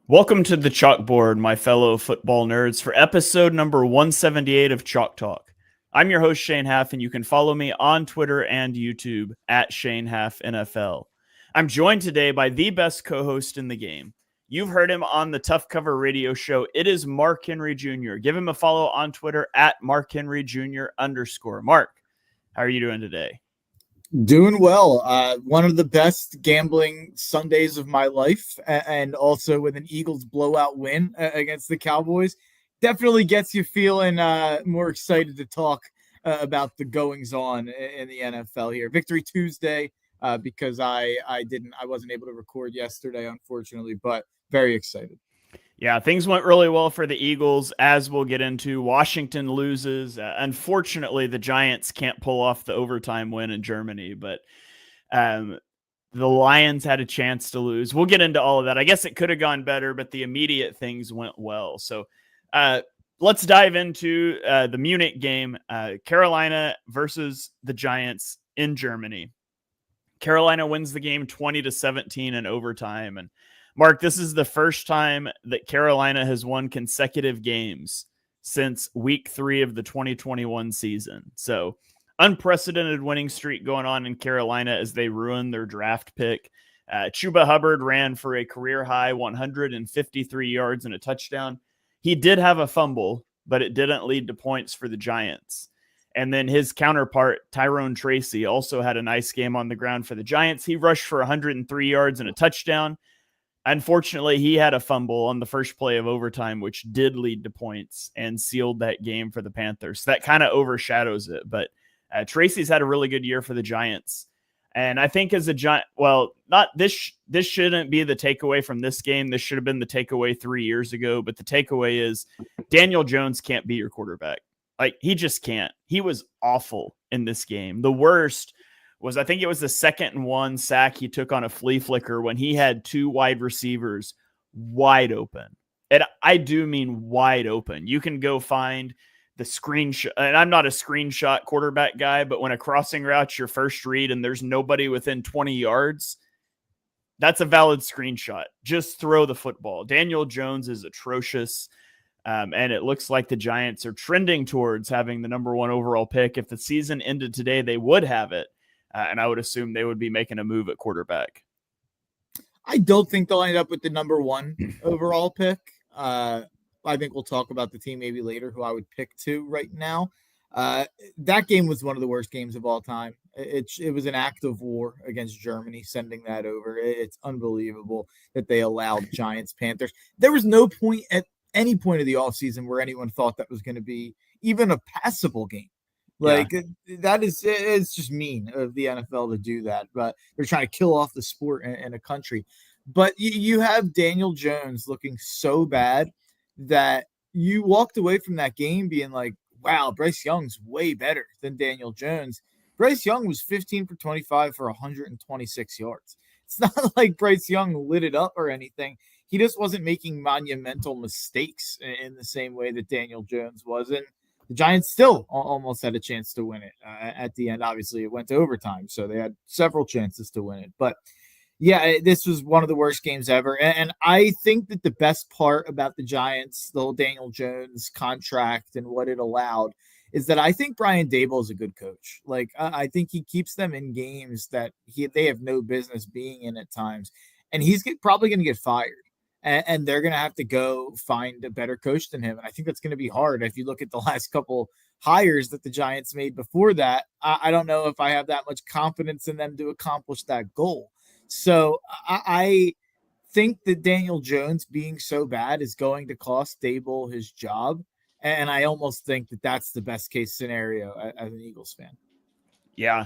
Welcome to the chalkboard, my fellow football nerds, for episode number 178 of Chalk Talk. I'm your host, Shane Haff, and you can follow me on Twitter and YouTube at Shane Haff NFL. I'm joined today by the best co-host in the game. You've heard him on the Tough Cover radio show. It is Mark Henry Jr. Give him a follow on Twitter at Mark Henry Jr. _. Mark, how are you doing today? Doing well. One of the best gambling Sundays of my life, and also with an Eagles blowout win against the Cowboys, definitely gets you feeling more excited to talk about the goings on in the NFL here. Victory Tuesday, because I wasn't able to record yesterday, unfortunately, but very excited. Yeah, things went really well for the Eagles, as we'll get into. Washington loses. Unfortunately, the Giants can't pull off the overtime win in Germany, but the Lions had a chance to lose. We'll get into all of that. I guess it could have gone better, but the immediate things went well. So let's dive into the Munich game, Carolina versus the Giants in Germany. Carolina wins the game 20-17 in overtime, and Mark, this is the first time that Carolina has won consecutive games since week 3 of the 2021 season. So unprecedented winning streak going on in Carolina as they ruin their draft pick. Chuba Hubbard ran for a career high 153 yards and a touchdown. He did have a fumble, but it didn't lead to points for the Giants. And then his counterpart, Tyrone Tracy, also had a nice game on the ground for the Giants. He rushed for 103 yards and a touchdown. Unfortunately, he had a fumble on the first play of overtime, which did lead to points and sealed that game for the Panthers. So that kind of overshadows it. But Tracy's had a really good year for the Giants. And I think as a Giant, well, not this shouldn't be the takeaway from this game. This should have been the takeaway 3 years ago. But the takeaway is Daniel Jones can't be your quarterback. Like, he just can't. He was awful in this game. The worst was, I think it was the 2nd and 1 sack he took on a flea flicker when he had 2 wide receivers wide open. And I do mean wide open. You can go find the screenshot. And I'm not a screenshot quarterback guy, but when a crossing route's your first read and there's nobody within 20 yards, that's a valid screenshot. Just throw the football. Daniel Jones is atrocious. And it looks like the Giants are trending towards having the number 1 overall pick. If the season ended today, they would have it. And I would assume they would be making a move at quarterback. I don't think they'll end up with the number 1 overall pick. I think we'll talk about the team maybe later who I would pick to right now. That game was one of the worst games of all time. It was an act of war against Germany, sending that over. It's unbelievable that they allowed Giants Panthers. There was no point at any point of the offseason where anyone thought that was going to be even a passable game. Like, that is, it's just mean of the NFL to do that, but they're trying to kill off the sport in a country. But you have Daniel Jones looking so bad that you walked away from that game being like, wow, Bryce Young's way better than Daniel Jones. Bryce Young was 15 for 25 for 126 yards. It's not like Bryce Young lit it up or anything. He just wasn't making monumental mistakes in the same way that Daniel Jones was. And the Giants still almost had a chance to win it at the end. Obviously, it went to overtime, so they had several chances to win it. But, yeah, this was one of the worst games ever. And I think that the best part about the Giants, the whole Daniel Jones contract and what it allowed, is that I think Brian Daboll is a good coach. Like, I think he keeps them in games that they have no business being in at times. And he's probably going to get fired. And they're going to have to go find a better coach than him. And I think that's going to be hard. If you look at the last couple hires that the Giants made before that, I don't know if I have that much confidence in them to accomplish that goal. So I think that Daniel Jones being so bad is going to cost Daboll his job. And I almost think that that's the best case scenario as an Eagles fan. Yeah.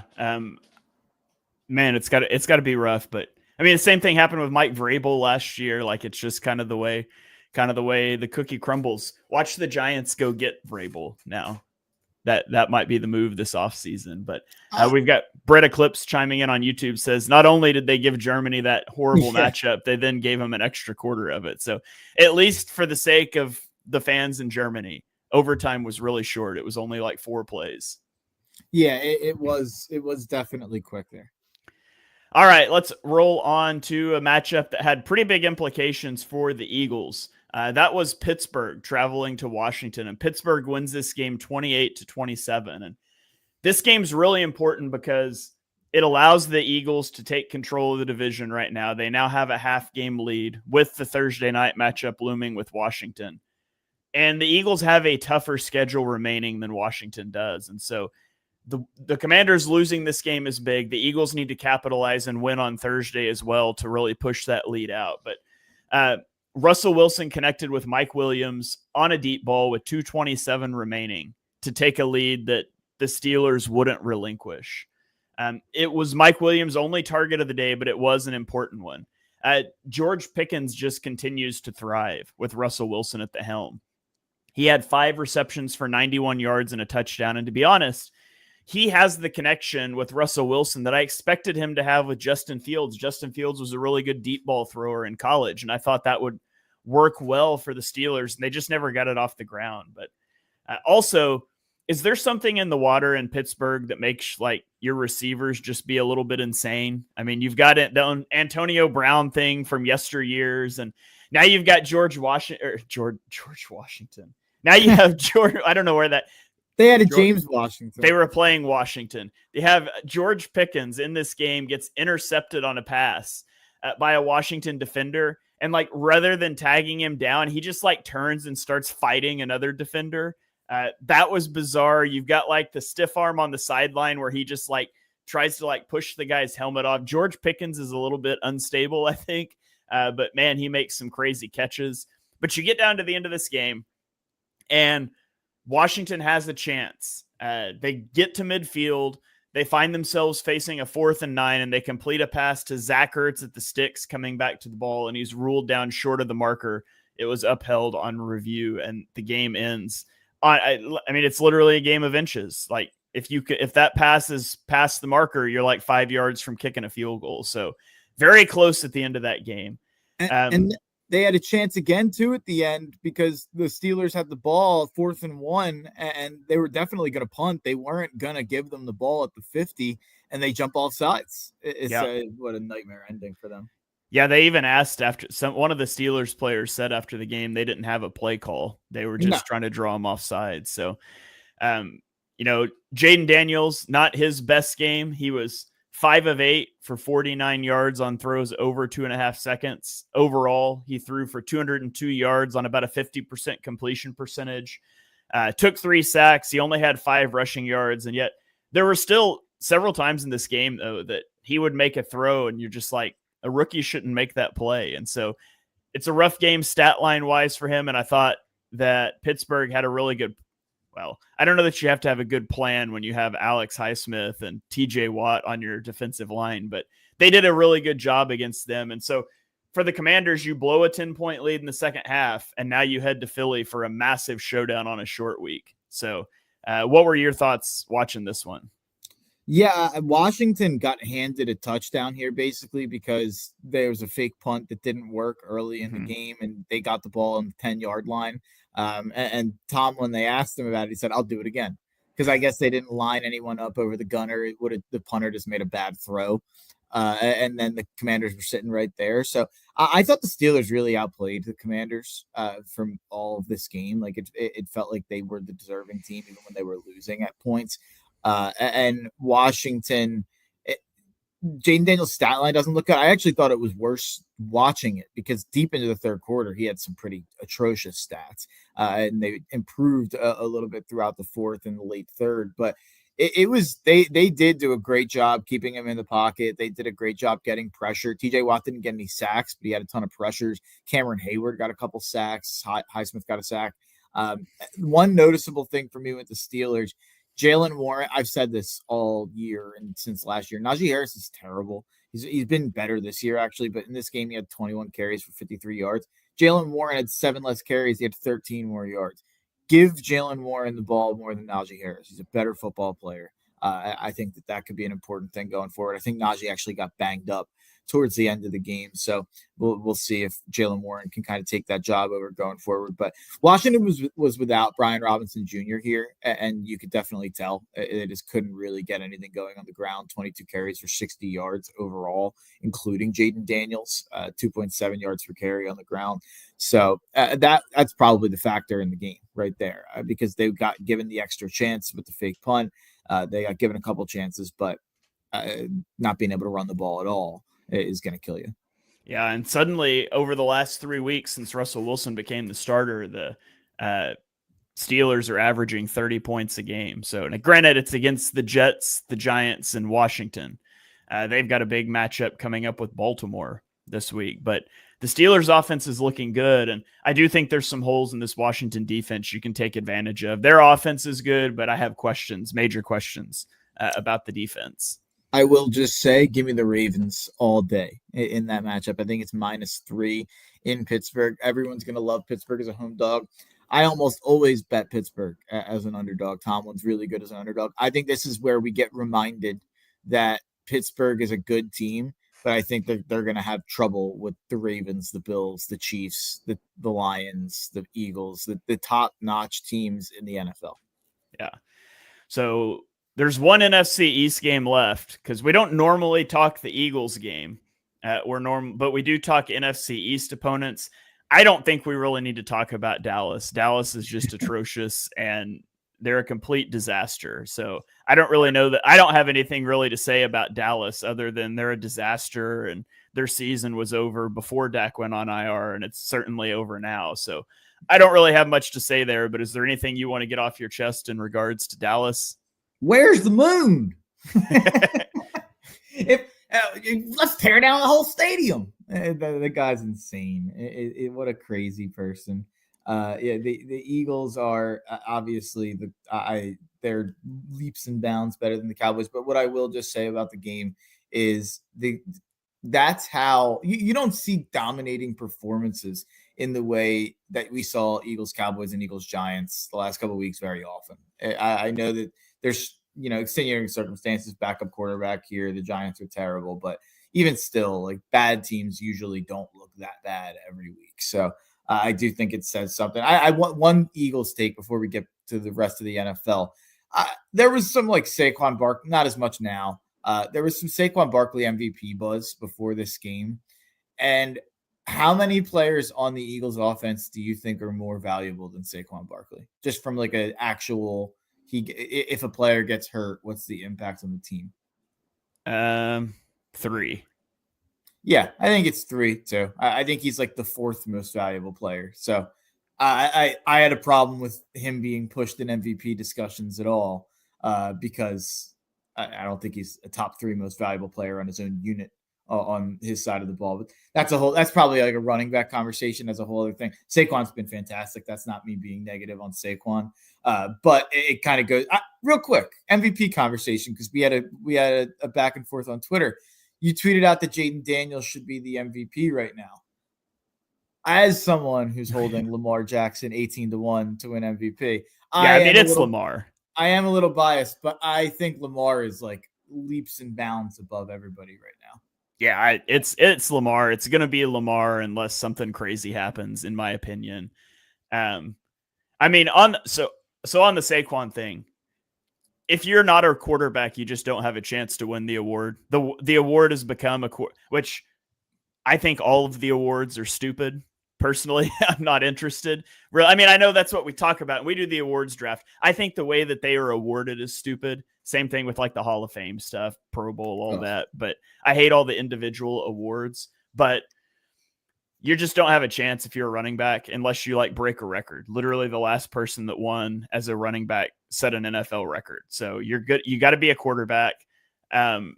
Man, it's got to be rough, but I mean, the same thing happened with Mike Vrabel last year. Like, it's just kind of the way the cookie crumbles. Watch the Giants go get Vrabel now. That might be the move this offseason. But we've got Brett Eclipse chiming in on YouTube, says not only did they give Germany that horrible matchup, they then gave them an extra quarter of it. So at least for the sake of the fans in Germany, overtime was really short. It was only like 4 plays. Yeah, it was definitely quick there. All right, let's roll on to a matchup that had pretty big implications for the Eagles. That was Pittsburgh traveling to Washington, and Pittsburgh wins this game 28-27. And this game's really important because it allows the Eagles to take control of the division right now. They now have a half game lead with the Thursday night matchup looming with Washington. And the Eagles have a tougher schedule remaining than Washington does. And so the Commanders losing this game is big. The Eagles need to capitalize and win on Thursday as well to really push that lead out. But Russell Wilson connected with Mike Williams on a deep ball with 2:27 remaining to take a lead that the Steelers wouldn't relinquish. It was Mike Williams' only target of the day, but it was an important one. George Pickens just continues to thrive with Russell Wilson at the helm. He had 5 receptions for 91 yards and a touchdown. And to be honest, he has the connection with Russell Wilson that I expected him to have with Justin Fields. Justin Fields was a really good deep ball thrower in college, and I thought that would work well for the Steelers, and they just never got it off the ground. But also, is there something in the water in Pittsburgh that makes like your receivers just be a little bit insane? I mean, you've got the Antonio Brown thing from yesteryears, and now you've got George Washington. Now you have George. I don't know where that. They had James Washington. They were playing Washington. They have George Pickens in this game gets intercepted on a pass by a Washington defender. And like, rather than tagging him down, he just like turns and starts fighting another defender. That was bizarre. You've got like the stiff arm on the sideline where he just like tries to like push the guy's helmet off. George Pickens is a little bit unstable, I think. But man, he makes some crazy catches. But you get down to the end of this game and Washington has a chance. They get to midfield. They find themselves facing a 4th and 9, and they complete a pass to Zach Ertz at the sticks coming back to the ball, and he's ruled down short of the marker. It was upheld on review, and the game ends. I mean, it's literally a game of inches. Like, if that pass is past the marker, you're like 5 yards from kicking a field goal. So very close at the end of that game. And they had a chance again too at the end because the Steelers had the ball 4th and 1, and they were definitely going to punt. They weren't going to give them the ball at the 50, and they jump off sides. What a nightmare ending for them. Yeah, they even asked one of the Steelers players said after the game they didn't have a play call. They were just trying to draw them off sides. So, Jaden Daniels, not his best game. He was 5 of 8 for 49 yards on throws over 2.5 seconds. Overall, he threw for 202 yards on about a 50% completion percentage. Took 3 sacks. He only had 5 rushing yards. And yet there were still several times in this game, though, that he would make a throw and you're just like, a rookie shouldn't make that play. And so it's a rough game stat line wise for him. And I thought that Pittsburgh had a really good, I don't know that you have to have a good plan when you have Alex Highsmith and TJ Watt on your defensive line, but they did a really good job against them. And so for the Commanders, you blow a 10-point lead in the second half, and now you head to Philly for a massive showdown on a short week. So what were your thoughts watching this one? Yeah, Washington got handed a touchdown here basically because there was a fake punt that didn't work early in the game, and they got the ball on the 10-yard line. And Tom, when they asked him about it, he said, "I'll do it again," because I guess they didn't line anyone up over the gunner. The punter just made a bad throw, and then the Commanders were sitting right there. So I thought the Steelers really outplayed the Commanders from all of this game. Like it felt like they were the deserving team even when they were losing at points. And Washington, Jaden Daniels' stat line doesn't look good. I actually thought it was worse watching it because deep into the third quarter, he had some pretty atrocious stats, and they improved a little bit throughout the fourth and the late third. But they did do a great job keeping him in the pocket. They did a great job getting pressure. TJ Watt didn't get any sacks, but he had a ton of pressures. Cameron Hayward got a couple sacks. Highsmith got a sack. One noticeable thing for me with the Steelers, Jalen Warren, I've said this all year and since last year. Najee Harris is terrible. He's been better this year, actually, but in this game, he had 21 carries for 53 yards. Jalen Warren had 7 less carries. He had 13 more yards. Give Jalen Warren the ball more than Najee Harris. He's a better football player. I think that could be an important thing going forward. I think Najee actually got banged up towards the end of the game, so we'll see if Jalen Warren can kind of take that job over going forward. But Washington was without Brian Robinson Jr. here, and you could definitely tell it just couldn't really get anything going on the ground. 22 carries for 60 yards overall, including Jaden Daniels, 2.7 yards per carry on the ground. So that's probably the factor in the game right there, because they got given the extra chance with the fake punt. They got given a couple chances, but not being able to run the ball at all is going to kill you. Yeah, and suddenly over the last 3 weeks since Russell Wilson became the starter, the Steelers are averaging 30 points a game. So, now, granted, it's against the Jets, the Giants, and Washington. They've got a big matchup coming up with Baltimore this week, but the Steelers' offense is looking good, and I do think there's some holes in this Washington defense you can take advantage of. Their offense is good, but I have questions, major questions about the defense. I will just say, give me the Ravens all day in that matchup. I think it's -3 in Pittsburgh. Everyone's going to love Pittsburgh as a home dog. I almost always bet Pittsburgh as an underdog. Tomlin's really good as an underdog. I think this is where we get reminded that Pittsburgh is a good team, but I think that they're going to have trouble with the Ravens, the Bills, the Chiefs, the Lions, the Eagles, the top-notch teams in the NFL. Yeah. So there's one NFC East game left because we don't normally talk the Eagles game. But we do talk NFC East opponents. I don't think we really need to talk about Dallas. Dallas is just atrocious, and they're a complete disaster. So I don't really know that. I don't have anything really to say about Dallas other than they're a disaster, and their season was over before Dak went on IR, and it's certainly over now. So I don't really have much to say there, but is there anything you want to get off your chest in regards to Dallas? Where's the moon? Let's tear down the whole stadium. The guy's insane. What a crazy person. The Eagles are obviously they're leaps and bounds better than the Cowboys. But what I will just say about the game is that's how you don't see dominating performances in the way that we saw Eagles Cowboys and Eagles Giants the last couple of weeks very often. I know that there's extenuating circumstances, backup quarterback here. The Giants are terrible, but even still, like, bad teams usually don't look that bad every week. So I do think it says something. I want one Eagles take before we get to the rest of the NFL. There was some like Saquon Barkley, not as much now. There was some Saquon Barkley MVP buzz before this game. And how many players on the Eagles offense do you think are more valuable than Saquon Barkley? Just from like an actual, if a player gets hurt, what's the impact on the team? 3. Yeah, I think it's 3 too. I think he's like the 4th most valuable player. So I had a problem with him being pushed in MVP discussions at all because I don't think he's a top 3 most valuable player on his own unit on his side of the ball. But that's probably like a running back conversation as a whole other thing. Saquon's been fantastic. That's not me being negative on Saquon. But it kind of goes real quick MVP conversation, because we had a back and forth on Twitter. You tweeted out that Jaden Daniels should be the MVP right now. As someone who's holding Lamar Jackson 18-1 to win MVP, it's Lamar. I am a little biased, but I think Lamar is like leaps and bounds above everybody right now. Yeah, it's Lamar. It's going to be Lamar unless something crazy happens, in my opinion. I mean, on the Saquon thing, if you're not a quarterback, you just don't have a chance to win the award. The award has become which I think all of the awards are stupid. Personally, I'm not interested. I mean, I know that's what we talk about. We do the awards draft. I think the way that they are awarded is stupid. Same thing with like the Hall of Fame stuff, Pro Bowl, all that. But I hate all the individual awards. But you just don't have a chance if you're a running back unless you like break a record. Literally, the last person that won as a running back set an NFL record. So you're good. You got to be a quarterback. And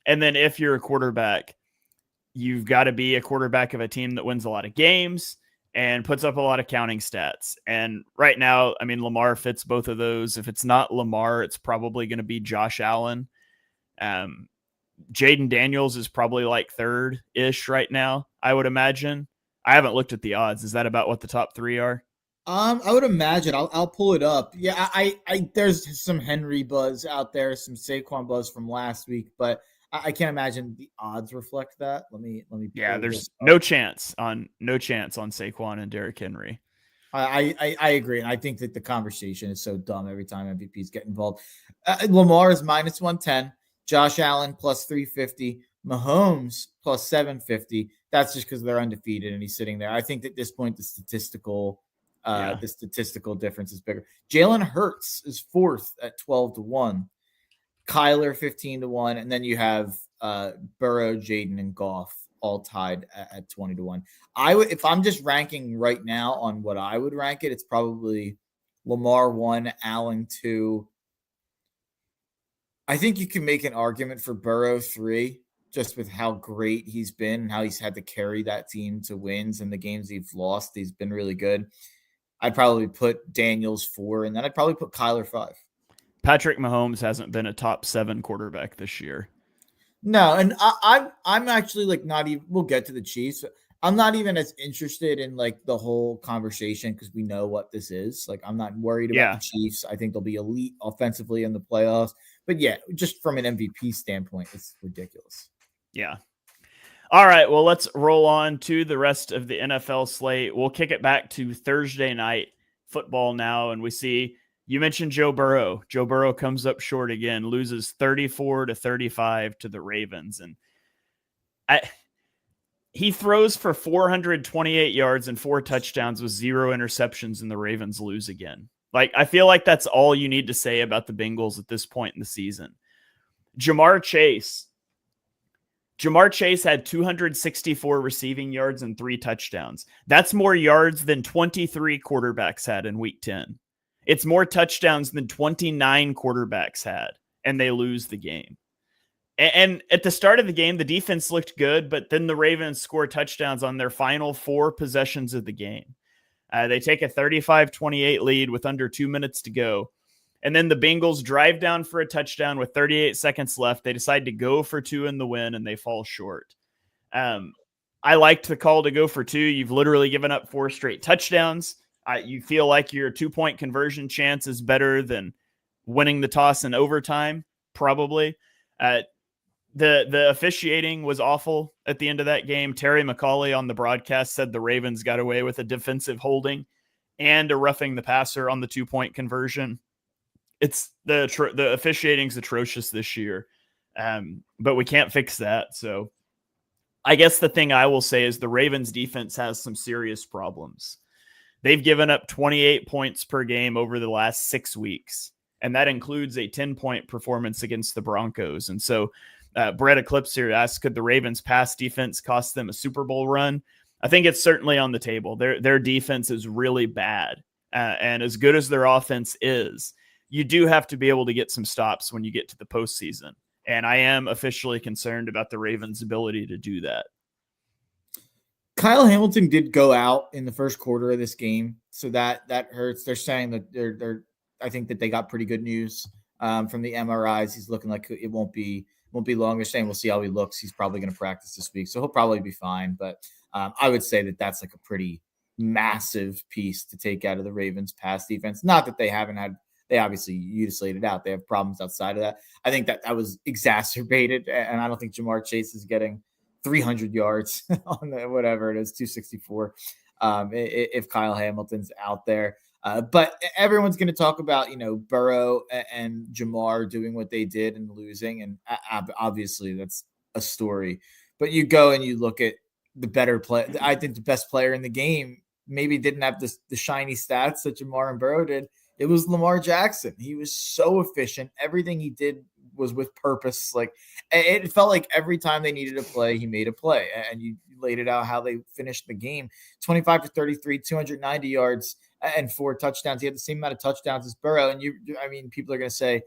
then if you're a quarterback, you've got to be a quarterback of a team that wins a lot of games and puts up a lot of counting stats. And right now, I mean, Lamar fits both of those. If it's not Lamar, it's probably going to be Josh Allen. Jaden Daniels is probably like 3rd-ish right now, I would imagine. I haven't looked at the odds. Is that about what the top 3 are? I would imagine. I'll pull it up. Yeah, there's some Henry buzz out there, some Saquon buzz from last week, but I can't imagine the odds reflect that. Let me Yeah, pull there's this up. no chance on Saquon and Derrick Henry. I agree, and I think that the conversation is so dumb every time MVPs get involved. Lamar is minus 110, Josh Allen plus 350, Mahomes plus 750. That's just because they're undefeated and he's sitting there. I think at this point Yeah. the statistical difference is bigger. Jalen Hurts is fourth at 12-1, Kyler 15-1, and then you have Burrow, Jaden, and Goff all tied at 20-1. I would, if I'm just ranking right now on what I would rank it, it's probably Lamar 1, Allen 2. I think you can make an argument for Burrow 3, just with how great he's been and how he's had to carry that team to wins, and the games he's lost, he's been really good. I'd probably put Daniels 4, and then I'd probably put Kyler 5. Patrick Mahomes hasn't been a top 7 quarterback this year. No, and I'm actually like not even. We'll get to the Chiefs. I'm not even as interested in like the whole conversation because we know what this is. Like, I'm not worried about the Chiefs. I think they'll be elite offensively in the playoffs. But yeah, just from an MVP standpoint, it's ridiculous. Yeah. All right. Well, let's roll on to the rest of the NFL slate. We'll kick it back to Thursday night football now, and we see. You mentioned Joe Burrow. Joe Burrow comes up short again, loses 34-35 to the Ravens. And he throws for 428 yards and 4 touchdowns with 0 interceptions, and the Ravens lose again. Like, I feel like that's all you need to say about the Bengals at this point in the season. Jamar Chase had 264 receiving yards and 3 touchdowns. That's more yards than 23 quarterbacks had in week 10. It's more touchdowns than 29 quarterbacks had, and they lose the game. And at the start of the game, the defense looked good, but then the Ravens score touchdowns on their final 4 possessions of the game. They take a 35-28 lead with under 2 minutes to go. And then the Bengals drive down for a touchdown with 38 seconds left. They decide to go for 2 in the win, and they fall short. I liked the call to go for 2. You've literally given up 4 straight touchdowns. You feel like your 2-point conversion chance is better than winning the toss in overtime, probably. The officiating was awful at the end of that game. Terry McAulay on the broadcast said the Ravens got away with a defensive holding and a roughing the passer on the 2-point conversion. It's the officiating's atrocious this year, but we can't fix that. So I guess the thing I will say is the Ravens defense has some serious problems. They've given up 28 points per game over the last 6 weeks, and that includes a 10-point performance against the Broncos. And so Brett Eclipse here asks, could the Ravens pass defense cost them a Super Bowl run? I think it's certainly on the table. Their defense is really bad, and as good as their offense is, you do have to be able to get some stops when you get to the postseason. And I am officially concerned about the Ravens' ability to do that. Kyle Hamilton did go out in the first quarter of this game, so that hurts. They're saying that they're I think that they got pretty good news from the MRIs. He's looking like it won't be long. They're saying we'll see how he looks. He's probably going to practice this week, so he'll probably be fine. But I would say that that's like a pretty massive piece to take out of the Ravens' pass defense. Not that they haven't had. They obviously, you just laid it out. They have problems outside of that. I think that was exacerbated, and I don't think Jamar Chase is getting 300 yards on whatever it is, 264. If Kyle Hamilton's out there. But everyone's going to talk about, Burrow and Jamar doing what they did and losing. And obviously that's a story. But you go and you look at the better play. I think the best player in the game maybe didn't have the shiny stats that Jamar and Burrow did. It was Lamar Jackson. He was so efficient. Everything he did was with purpose. Like, it felt like every time they needed a play, he made a play. And you laid it out how they finished the game. 25 for 33, 290 yards and 4 touchdowns. He had the same amount of touchdowns as Burrow. And people are going to say,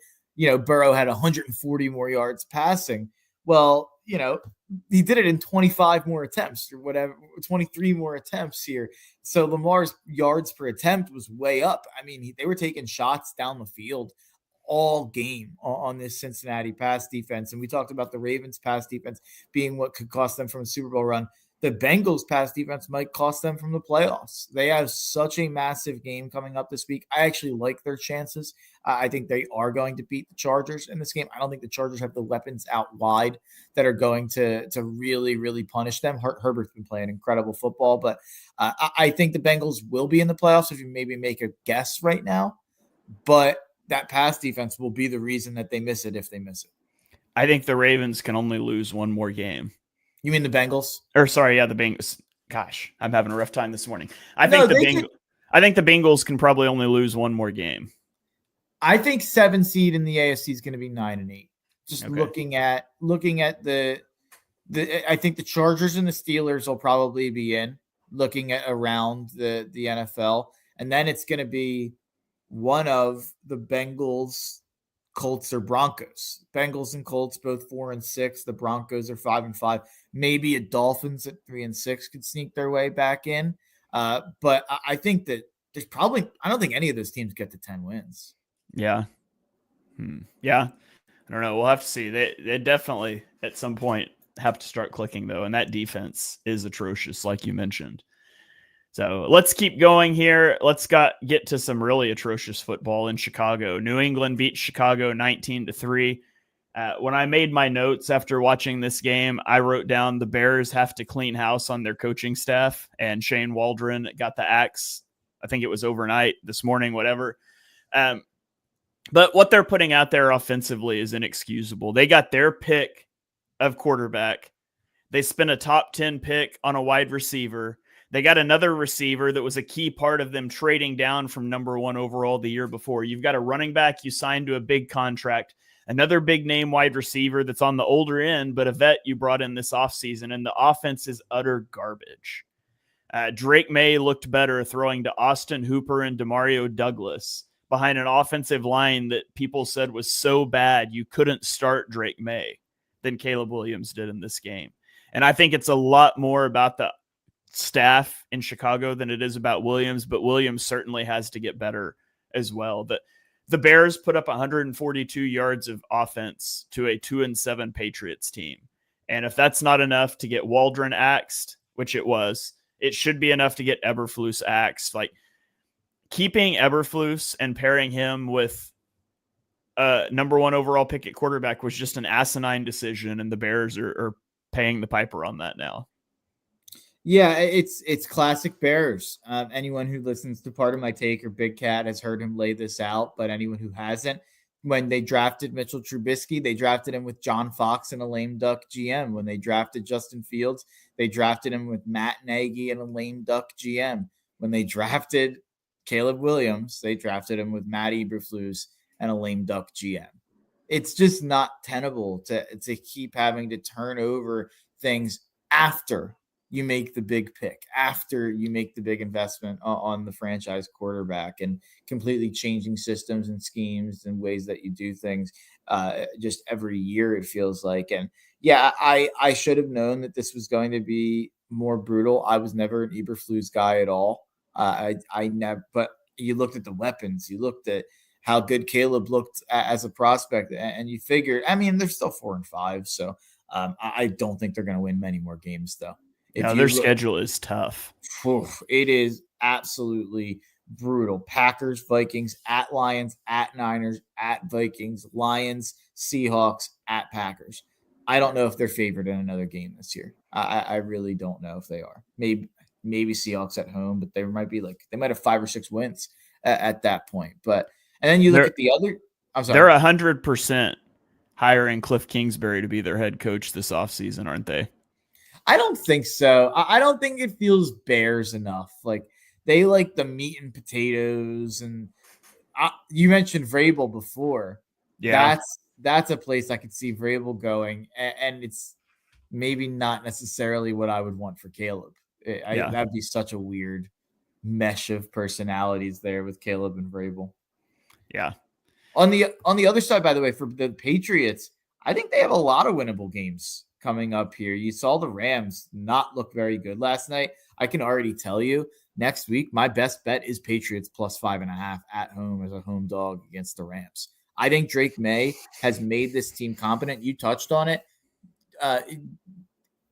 Burrow had 140 more yards passing. Well, he did it in 25 more attempts or whatever, 23 more attempts here. So Lamar's yards per attempt was way up. I mean, they were taking shots down the field all game on this Cincinnati pass defense. And we talked about the Ravens pass defense being what could cost them from a Super Bowl run. the Bengals pass defense might cost them from the playoffs. They have such a massive game coming up this week. I actually like their chances. I think they are going to beat the Chargers in this game. I don't think the Chargers have the weapons out wide that are going to really, really punish them. Herbert's been playing incredible football, but I think the Bengals will be in the playoffs if you maybe make a guess right now. But that pass defense will be the reason that they miss it if they miss it. I think the Ravens can only lose one more game. You mean the Bengals? Or sorry, yeah, the Bengals. Gosh, I'm having a rough time this morning. I think the Bengals can probably only lose one more game. I think 7 seed in the AFC is going to be 9-8. Just okay. looking at the I think the Chargers and the Steelers will probably be in. Looking at around the NFL, and then it's going to be one of the Bengals, Colts, or Broncos. Bengals and Colts both 4-6. The Broncos are 5-5. Maybe a Dolphins at 3-6 could sneak their way back in. But I think that there's probably I don't think any of those teams get to 10 wins. Yeah. Yeah. I don't know. We'll have to see. They definitely at some point have to start clicking though, and that defense is atrocious, like you mentioned. So let's keep going here. Let's get to some really atrocious football in Chicago. New England beat Chicago 19-3. When I made my notes after watching this game, I wrote down the Bears have to clean house on their coaching staff, and Shane Waldron got the axe. I think it was overnight, this morning, whatever. But what they're putting out there offensively is inexcusable. They got their pick of quarterback. They spent a top 10 pick on a wide receiver. They got another receiver that was a key part of them trading down from number 1 overall the year before. You've got a running back you signed to a big contract, another big name wide receiver that's on the older end, but a vet you brought in this offseason, and the offense is utter garbage. Drake May looked better throwing to Austin Hooper and Demario Douglas behind an offensive line that people said was so bad you couldn't start Drake May than Caleb Williams did in this game. And I think it's a lot more about the staff in Chicago than it is about Williams, but Williams certainly has to get better as well. The Bears put up 142 yards of offense to a 2-7 Patriots team. And if that's not enough to get Waldron axed, which it was, it should be enough to get Eberflus axed. Like, keeping Eberflus and pairing him with number 1 overall pick at quarterback was just an asinine decision, and the Bears are paying the piper on that now. Yeah, it's classic Bears. Anyone who listens to Part of My Take or Big Cat has heard him lay this out, but anyone who hasn't, when they drafted Mitchell Trubisky, they drafted him with John Fox and a lame duck GM. When they drafted Justin Fields, they drafted him with Matt Nagy and a lame duck GM. When they drafted Caleb Williams, they drafted him with Matt Eberflus and a lame duck GM. It's just not tenable to keep having to turn over things after you make the big pick, after you make the big investment on the franchise quarterback, and completely changing systems and schemes and ways that you do things just every year, it feels like. And yeah, I should have known that this was going to be more brutal. I was never an Eberflus guy at all. I never, but you looked at the weapons, you looked at how good Caleb looked as a prospect, and you figured, I mean, they're still 4-5. So I don't think they're going to win many more games though. Their schedule is tough. It is absolutely brutal. Packers, Vikings, at Lions, at Niners, at Vikings, Lions, Seahawks, at Packers. I don't know if they're favored in another game this year. I really don't know if they are. Maybe Seahawks at home, but they might have 5 or 6 wins at that point. But and then you look at the other. I'm sorry. They're 100% hiring Cliff Kingsbury to be their head coach this offseason, aren't they? I don't think so. I don't think it feels Bears enough. Like, they like the meat and potatoes, and you mentioned Vrabel before. Yeah, that's a place I could see Vrabel going, and it's maybe not necessarily what I would want for Caleb. That'd be such a weird mesh of personalities there with Caleb and Vrabel. Yeah. On the other side, by the way, for the Patriots, I think they have a lot of winnable games coming up here. You saw the Rams not look very good last night. I can already tell you next week, my best bet is Patriots plus 5.5 at home as a home dog against the Rams. I think Drake May has made this team competent. You touched on it.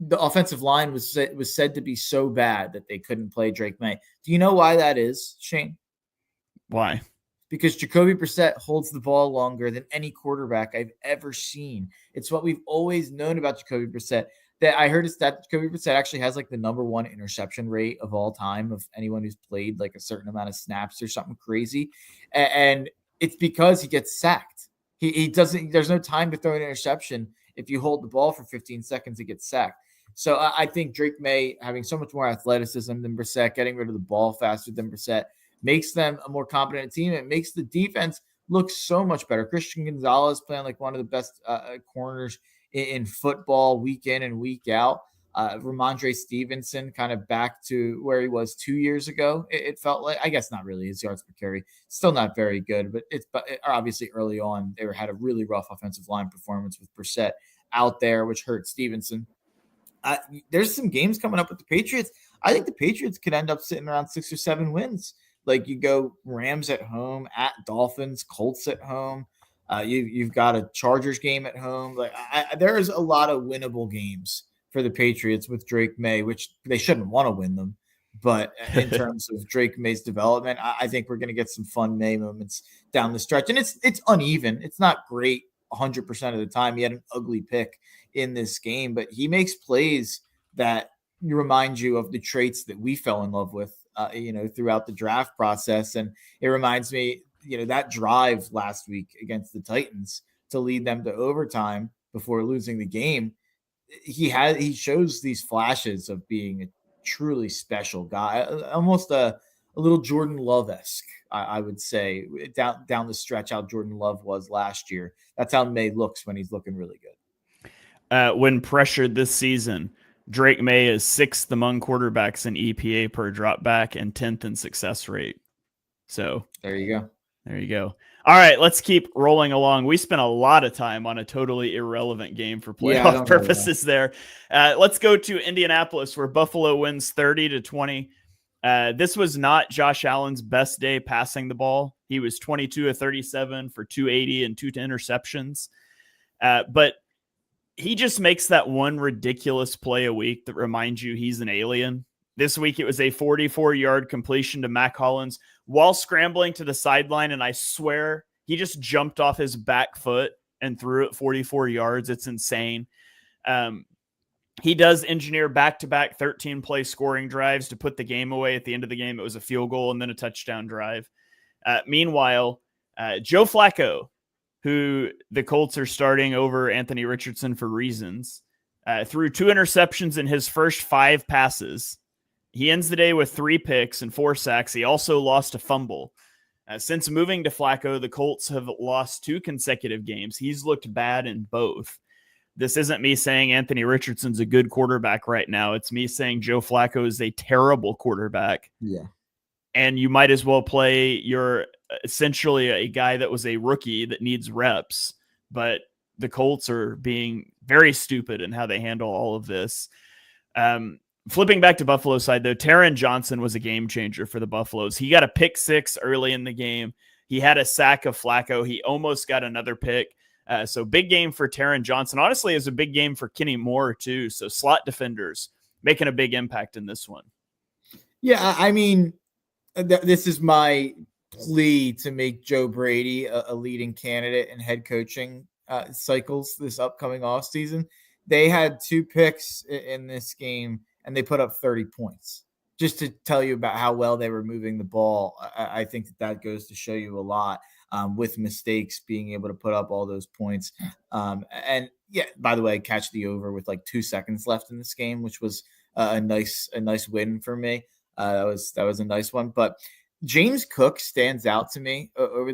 the offensive line was said to be so bad that they couldn't play Drake May. Do you know why that is, Shane? Why? Because Jacoby Brissett holds the ball longer than any quarterback I've ever seen. It's what we've always known about Jacoby Brissett. That I heard is that Jacoby Brissett actually has like the number one interception rate of all time of anyone who's played like a certain amount of snaps or something crazy. And it's because he gets sacked. He doesn't, there's no time to throw an interception. If you hold the ball for 15 seconds, it gets sacked. So I think Drake May having so much more athleticism than Brissett, getting rid of the ball faster than Brissett, makes them a more competent team. It makes the defense look so much better. Christian Gonzalez playing like one of the best corners in football week in and week out. Ramondre Stevenson kind of back to where he was 2 years ago. It felt like, I guess not really, his yards per carry still not very good, but obviously early on they had a really rough offensive line performance with Brissett out there, which hurt Stevenson. There's some games coming up with the Patriots. I think the Patriots could end up sitting around 6 or 7 wins. Like you go Rams at home, at Dolphins, Colts at home. You've got a Chargers game at home. Like there's a lot of winnable games for the Patriots with Drake May, which they shouldn't want to win them. But in terms of Drake May's development, I think we're going to get some fun May moments down the stretch. And it's uneven. It's not great 100% of the time. He had an ugly pick in this game, but he makes plays that remind you of the traits that we fell in love with, throughout the draft process. And it reminds me, that drive last week against the Titans to lead them to overtime before losing the game. He shows these flashes of being a truly special guy, almost a little Jordan Love-esque, I would say, down the stretch, how Jordan Love was last year. That's how May looks when he's looking really good. When pressured this season, Drake May is 6th among quarterbacks in EPA per dropback and 10th in success rate. So there you go. All right, let's keep rolling along. We spent a lot of time on a totally irrelevant game for playoff purposes there. Let's go to Indianapolis, where Buffalo wins 30-20. This was not Josh Allen's best day passing the ball. He was 22 of 37 for 280 and 2 interceptions. But he just makes that one ridiculous play a week that reminds you he's an alien. This week, it was a 44-yard completion to Mac Hollins while scrambling to the sideline, and I swear he just jumped off his back foot and threw it 44 yards. It's insane. He does engineer back-to-back 13-play scoring drives to put the game away. At the end of the game, it was a field goal and then a touchdown drive. Meanwhile, Joe Flacco, who the Colts are starting over Anthony Richardson for reasons, threw 2 interceptions in his first 5 passes. He ends the day with 3 picks and 4 sacks. He also lost a fumble. Since moving to Flacco, the Colts have lost 2 consecutive games. He's looked bad in both. This isn't me saying Anthony Richardson's a good quarterback right now. It's me saying Joe Flacco is a terrible quarterback. Yeah. And you might as well play your essentially a guy that was a rookie that needs reps. But the Colts are being very stupid in how they handle all of this. Flipping back to Buffalo side, though, Taron Johnson was a game changer for the Buffaloes. He got a pick 6 early in the game. He had a sack of Flacco. He almost got another pick. So big game for Taron Johnson. Honestly, is a big game for Kenny Moore, too. So slot defenders making a big impact in this one. Yeah, I mean, this is my plea to make Joe Brady a leading candidate in head coaching cycles this upcoming offseason. They had 2 picks in this game, and they put up 30 points. Just to tell you about how well they were moving the ball, I think that goes to show you a lot with mistakes, being able to put up all those points. And yeah, by the way, catch the over with like 2 seconds left in this game, which was a nice win for me. That was a nice one. But James Cook stands out to me over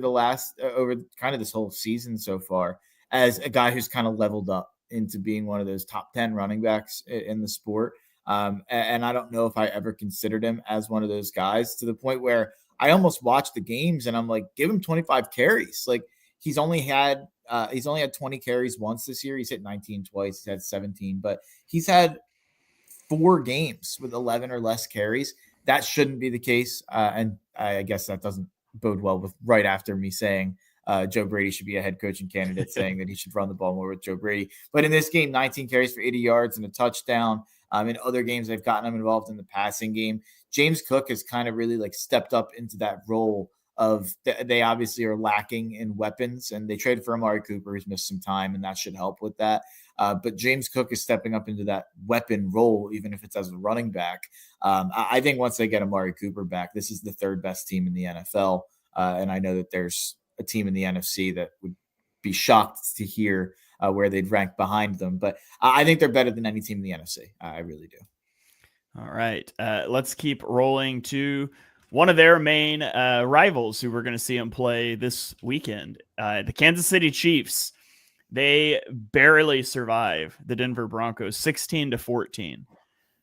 kind of this whole season so far as a guy who's kind of leveled up into being one of those top 10 running backs in the sport. And I don't know if I ever considered him as one of those guys, to the point where I almost watched the games and I'm like, give him 25 carries. Like he's only had 20 carries once this year. He's hit 19 twice. He's had 17, but he's had 4 games with 11 or less carries. That shouldn't be the case. And I guess that doesn't bode well with right after me saying Joe Brady should be a head coaching candidate, saying that he should run the ball more with Joe Brady. But in this game, 19 carries for 80 yards and a touchdown. In other games, they've gotten him involved in the passing game. James Cook has kind of really like stepped up into that role of they obviously are lacking in weapons, and they traded for Amari Cooper, who's missed some time, and that should help with that. But James Cook is stepping up into that weapon role, even if it's as a running back. I think once they get Amari Cooper back, this is the third best team in the NFL. And I know that there's a team in the NFC that would be shocked to hear where they'd rank behind them. But I think they're better than any team in the NFC. I really do. All right. Let's keep rolling to one of their main rivals who we're going to see them play this weekend. The Kansas City Chiefs. They barely survive the Denver Broncos 16-14.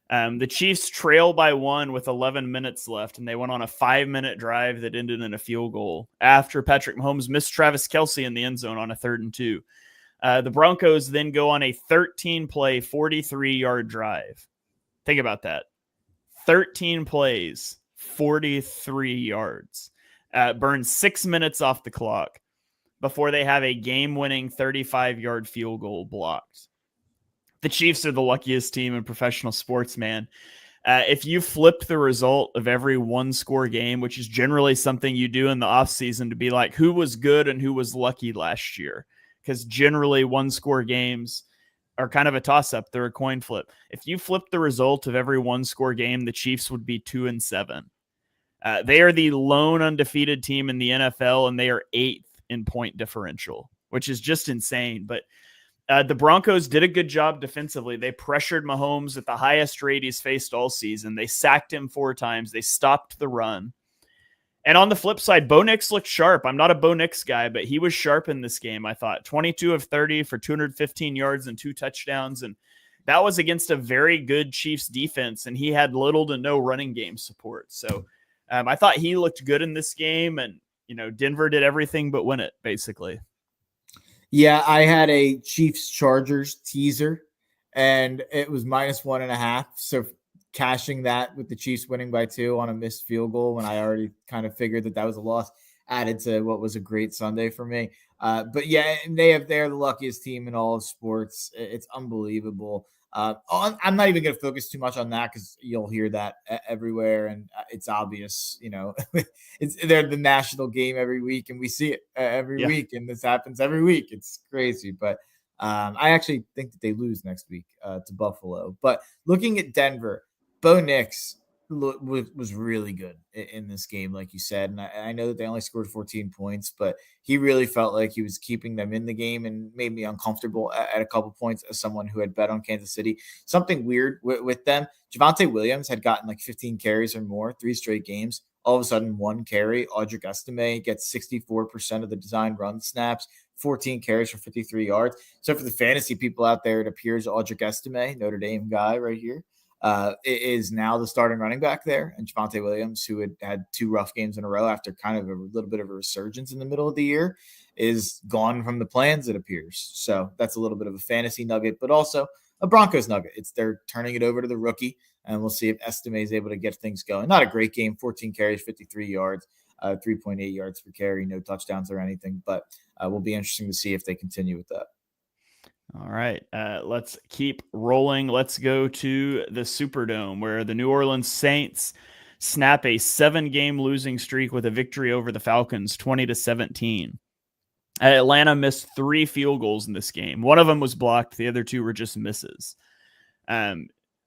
The Chiefs trail by 1 with 11 minutes left, and they went on a 5-minute drive that ended in a field goal after Patrick Mahomes missed Travis Kelce in the end zone on a 3rd and 2. The Broncos then go on a 13-play, 43-yard drive. Think about that. 13 plays, 43 yards. Burn 6 minutes off the clock before they have a game-winning 35-yard field goal blocked. The Chiefs are the luckiest team in professional sports, man. If you flipped the result of every one-score game, which is generally something you do in the offseason to be like, who was good and who was lucky last year? Because generally one-score games are kind of a toss-up. They're a coin flip. If you flip the result of every one-score game, the Chiefs would be 2-7. They are the lone undefeated team in the NFL, and they are 8th in point differential, which is just insane. But the Broncos did a good job defensively. They pressured Mahomes at the highest rate he's faced all season. They sacked him 4 times. They stopped the run. And on the flip side, Bo Nix looked sharp. I'm not a Bo Nix guy, but he was sharp in this game, I thought. 22 of 30 for 215 yards and 2 touchdowns. And that was against a very good Chiefs defense, and he had little to no running game support. So I thought he looked good in this game, and Denver did everything but win it, basically. Yeah, I had a Chiefs Chargers teaser, and it was -1.5. So cashing that with the Chiefs winning by 2 on a missed field goal when I already kind of figured that was a loss added to what was a great Sunday for me. But yeah, they're the luckiest team in all of sports. It's unbelievable. I'm not even going to focus too much on that because you'll hear that everywhere, and it's obvious. They're the national game every week, and we see it every week, and this happens every week. It's crazy, but I actually think that they lose next week to Buffalo. But looking at Denver, Bo Nix was really good in this game, like you said. And I know that they only scored 14 points, but he really felt like he was keeping them in the game and made me uncomfortable at a couple points as someone who had bet on Kansas City. Something weird with them. Javonte Williams had gotten like 15 carries or more, 3 straight games. All of a sudden, 1 carry. Audric Estime gets 64% of the design run snaps, 14 carries for 53 yards. So for the fantasy people out there, it appears Audric Estime, Notre Dame guy right here, is now the starting running back there. And Javonte Williams, who had 2 rough games in a row after kind of a little bit of a resurgence in the middle of the year, is gone from the plans, it appears. So that's a little bit of a fantasy nugget, but also a Broncos nugget. They're turning it over to the rookie, and we'll see if Estime is able to get things going. Not a great game, 14 carries, 53 yards, 3.8 yards per carry, no touchdowns or anything, but will be interesting to see if they continue with that. All right, let's keep rolling. Let's go to the Superdome, where the New Orleans Saints snap a 7-game losing streak with a victory over the Falcons, 20-17. Atlanta missed 3 field goals in this game. One of them was blocked. The other 2 were just misses.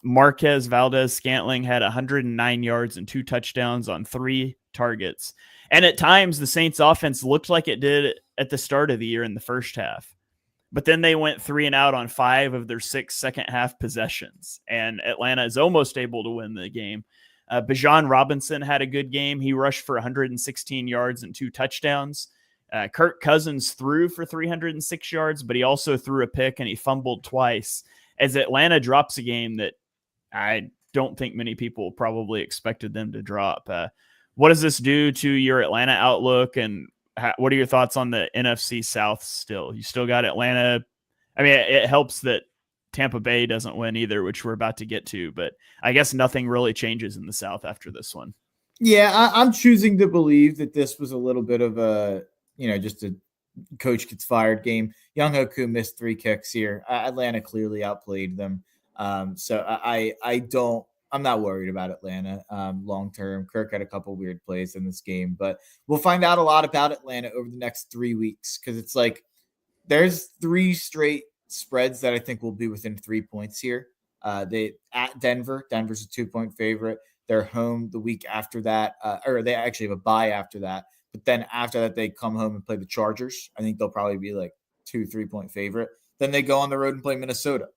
Marquez Valdez-Scantling had 109 yards and 2 touchdowns on 3 targets. And at times, the Saints offense looked like it did at the start of the year in the first half. But then they went 3 and out on 5 of their 6 second half possessions. And Atlanta is almost able to win the game. Bijan Robinson had a good game. He rushed for 116 yards and 2 touchdowns. Kirk Cousins threw for 306 yards, but he also threw a pick and he fumbled twice, as Atlanta drops a game that I don't think many people probably expected them to drop. What does this do to your Atlanta outlook, and what are your thoughts on the NFC South still? You still got Atlanta. I mean, it helps that Tampa Bay doesn't win either, which we're about to get to, but I guess nothing really changes in the South after this one. Yeah, I'm choosing to believe that this was a little bit of a, just a coach gets fired game. Young Hoku missed 3 kicks here. Atlanta clearly outplayed them. So I'm not worried about Atlanta long term. Kirk had a couple weird plays in this game, but we'll find out a lot about Atlanta over the next 3 weeks because it's like there's 3 straight spreads that I think will be within 3 points here. They at Denver. Denver's a 2-point favorite. They're home the week after that, or they actually have a bye after that. But then after that, they come home and play the Chargers. I think they'll probably be like 2-3 point favorite. Then they go on the road and play Minnesota,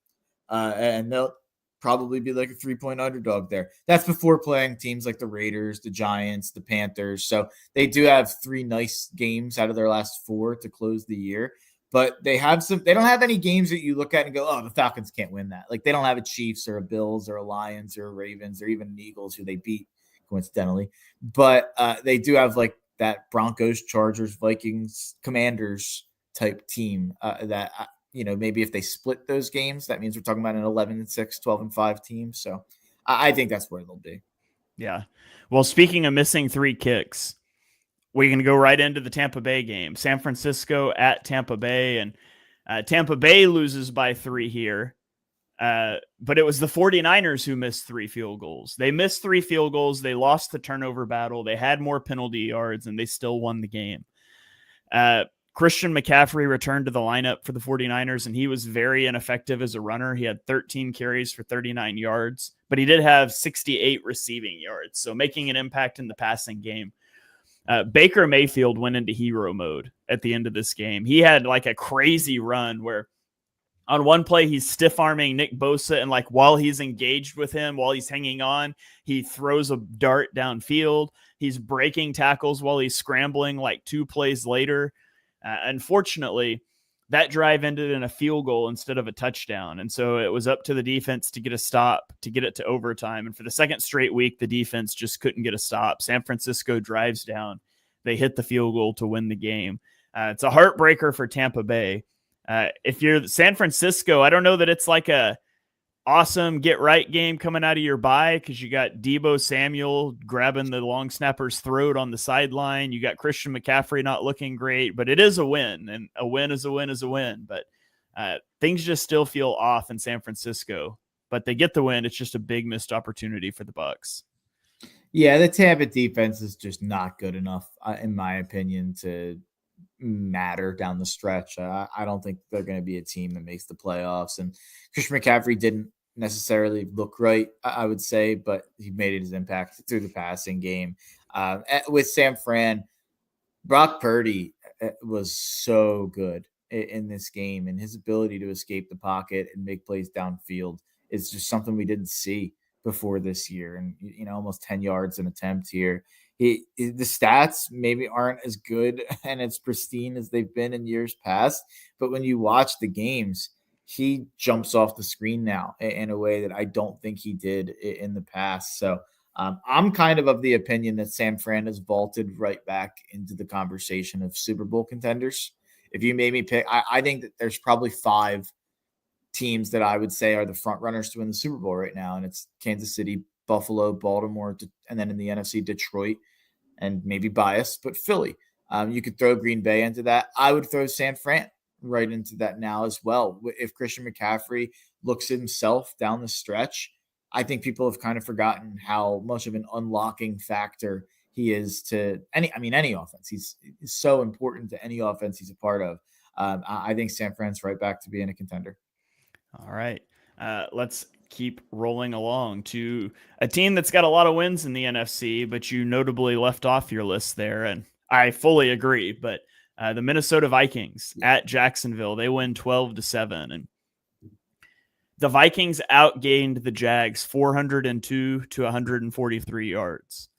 and they'll probably be like a 3-point underdog there. That's before playing teams like the Raiders, the Giants, the Panthers. So they do have 3 nice games out of their last 4 to close the year. But they don't have any games that you look at and go, oh, the Falcons can't win that. Like they don't have a Chiefs or a Bills or a Lions or a Ravens or even an Eagles who they beat coincidentally. But they do have like that Broncos, Chargers, Vikings, Commanders type team that, maybe if they split those games, that means we're talking about an 11-6, 12-5 team. So I think that's where they'll be. Yeah. Well, speaking of missing 3 kicks, we can go right into the Tampa Bay game. San Francisco at Tampa Bay, and Tampa Bay loses by 3 here. But it was the 49ers who missed 3 field goals. They missed 3 field goals. They lost the turnover battle. They had more penalty yards, and they still won the game. Christian McCaffrey returned to the lineup for the 49ers, and he was very ineffective as a runner. He had 13 carries for 39 yards, but he did have 68 receiving yards, so making an impact in the passing game. Baker Mayfield went into hero mode at the end of this game. He had like a crazy run where on one play, he's stiff arming Nick Bosa. And like while he's engaged with him, while he's hanging on, he throws a dart downfield. He's breaking tackles while he's scrambling like 2 plays later. Unfortunately, that drive ended in a field goal instead of a touchdown. And so it was up to the defense to get a stop, to get it to overtime. And for the second straight week, the defense just couldn't get a stop. San Francisco drives down. They hit the field goal to win the game. It's a heartbreaker for Tampa Bay. If you're San Francisco, I don't know that it's like a awesome get right game coming out of your bye because you got Deebo Samuel grabbing the long snapper's throat on the sideline. You got Christian McCaffrey not looking great, but it is a win, and a win is a win is a win. But things just still feel off in San Francisco, but they get the win. It's just a big missed opportunity for the Bucs. Yeah, the Tampa defense is just not good enough, in my opinion, to matter down the stretch. I don't think they're going to be a team that makes the playoffs. And Christian McCaffrey didn't necessarily look right, I would say, but he made his impact through the passing game. With San Fran, Brock Purdy was so good in this game, and his ability to escape the pocket and make plays downfield is just something we didn't see before this year. And, almost 10 yards an attempt here. The stats maybe aren't as good and as pristine as they've been in years past, but when you watch the games, he jumps off the screen now in a way that I don't think he did in the past. So I'm kind of the opinion that San Fran has vaulted right back into the conversation of Super Bowl contenders. If you made me pick, I think that there's probably 5 teams that I would say are the front runners to win the Super Bowl right now. And it's Kansas City, Buffalo, Baltimore, and then in the NFC, Detroit, and maybe biased, but Philly. You could throw Green Bay into that. I would throw San Fran right into that now as well. If Christian McCaffrey looks at himself down the stretch, I think people have kind of forgotten how much of an unlocking factor he is to any offense. He's so important to any offense he's a part of. I think San Fran's right back to being a contender. All right. Let's keep rolling along to a team that's got a lot of wins in the NFC, but you notably left off your list there. And I fully agree, but the Minnesota Vikings at Jacksonville, they win 12-7. And the Vikings outgained the Jags 402 to 143 yards.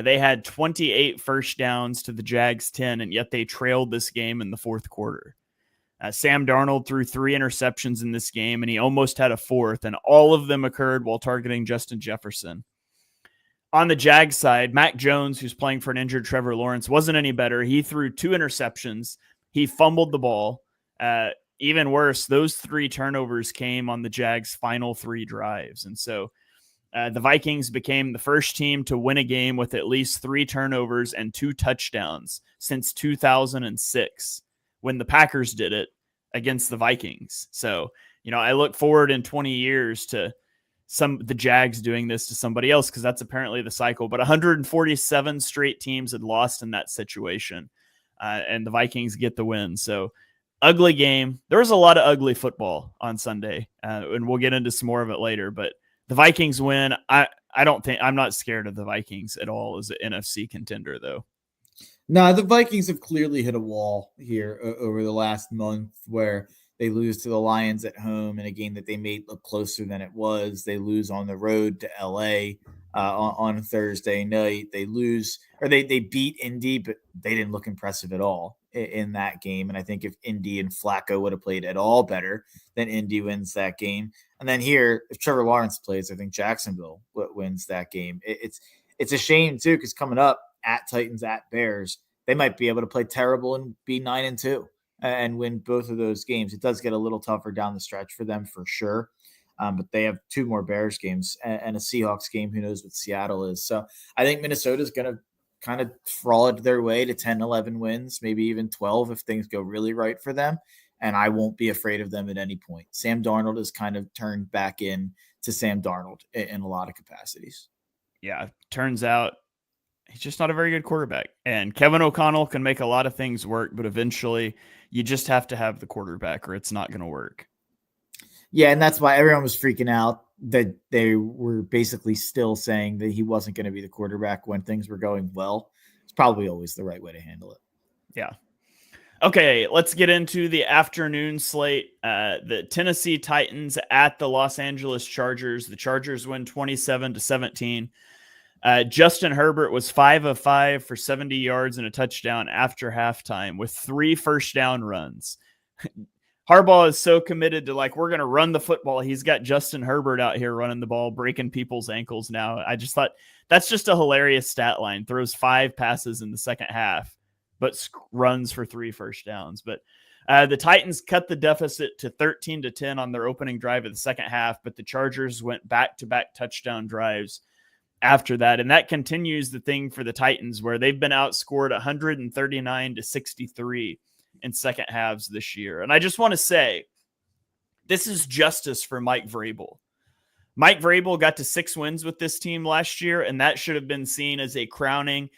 They had 28 first downs to the Jags 10, and yet they trailed this game in the fourth quarter. Sam Darnold threw 3 interceptions in this game, and he almost had a 4th, and all of them occurred while targeting Justin Jefferson. On the Jags side, Mac Jones, who's playing for an injured Trevor Lawrence, wasn't any better. He threw 2 interceptions. He fumbled the ball. Even worse, those 3 turnovers came on the Jags' final 3 drives. And so the Vikings became the first team to win a game with at least 3 turnovers and 2 touchdowns since 2006. when the Packers did it against the Vikings. So, I look forward in 20 years to the Jags doing this to somebody else, because that's apparently the cycle. But 147 straight teams had lost in that situation, and the Vikings get the win. So ugly game. There was a lot of ugly football on Sunday, and we'll get into some more of it later. But the Vikings win. I'm not scared of the Vikings at all as an NFC contender, though. No, the Vikings have clearly hit a wall here over the last month, where they lose to the Lions at home in a game that they made look closer than it was. They lose on the road to LA on Thursday night. They beat Indy, but they didn't look impressive at all in that game. And I think if Indy and Flacco would have played at all better, then Indy wins that game. And then here, if Trevor Lawrence plays, I think Jacksonville wins that game. It's a shame too, because coming up at Titans, at Bears, they might be able to play terrible and be 9-2 and win both of those games. It does get a little tougher down the stretch for them for sure. But they have 2 more Bears games and a Seahawks game. Who knows what Seattle is? So I think Minnesota is going to kind of fraud their way to 10, 11 wins, maybe even 12 if things go really right for them. And I won't be afraid of them at any point. Sam Darnold has kind of turned back in to Sam Darnold in a lot of capacities. Yeah, turns out he's just not a very good quarterback. And Kevin O'Connell can make a lot of things work, but eventually you just have to have the quarterback or it's not going to work. Yeah, and that's why everyone was freaking out that they were basically still saying that he wasn't going to be the quarterback when things were going well. It's probably always the right way to handle it. Yeah. Okay, let's get into the afternoon slate. The Tennessee Titans at the Los Angeles Chargers. The Chargers win 27-17. Justin Herbert was 5 of 5 for 70 yards and a touchdown after halftime with 3 first down runs. Harbaugh is so committed to we're going to run the football. He's got Justin Herbert out here running the ball, breaking people's ankles now. I just thought that's just a hilarious stat line. Throws 5 passes in the second half, but runs for 3 first downs. But the Titans cut the deficit to 13-10 on their opening drive of the second half, but the Chargers went back-to-back touchdown drives after that. And that continues the thing for the Titans, where they've been outscored 139-63 in second halves this year. And I just want to say, this is justice for Mike Vrabel. Mike Vrabel got to 6 wins with this team last year, and that should have been seen as a crowning.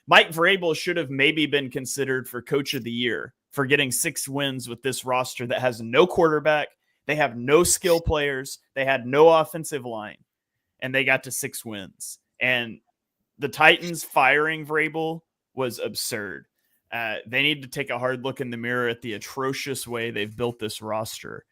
Mike Vrabel should have maybe been considered for coach of the year for getting 6 wins with this roster that has no quarterback. They have no skill players. They had no offensive line, and they got to 6 wins. And the Titans firing Vrabel was absurd. They need to take a hard look in the mirror at the atrocious way they've built this roster.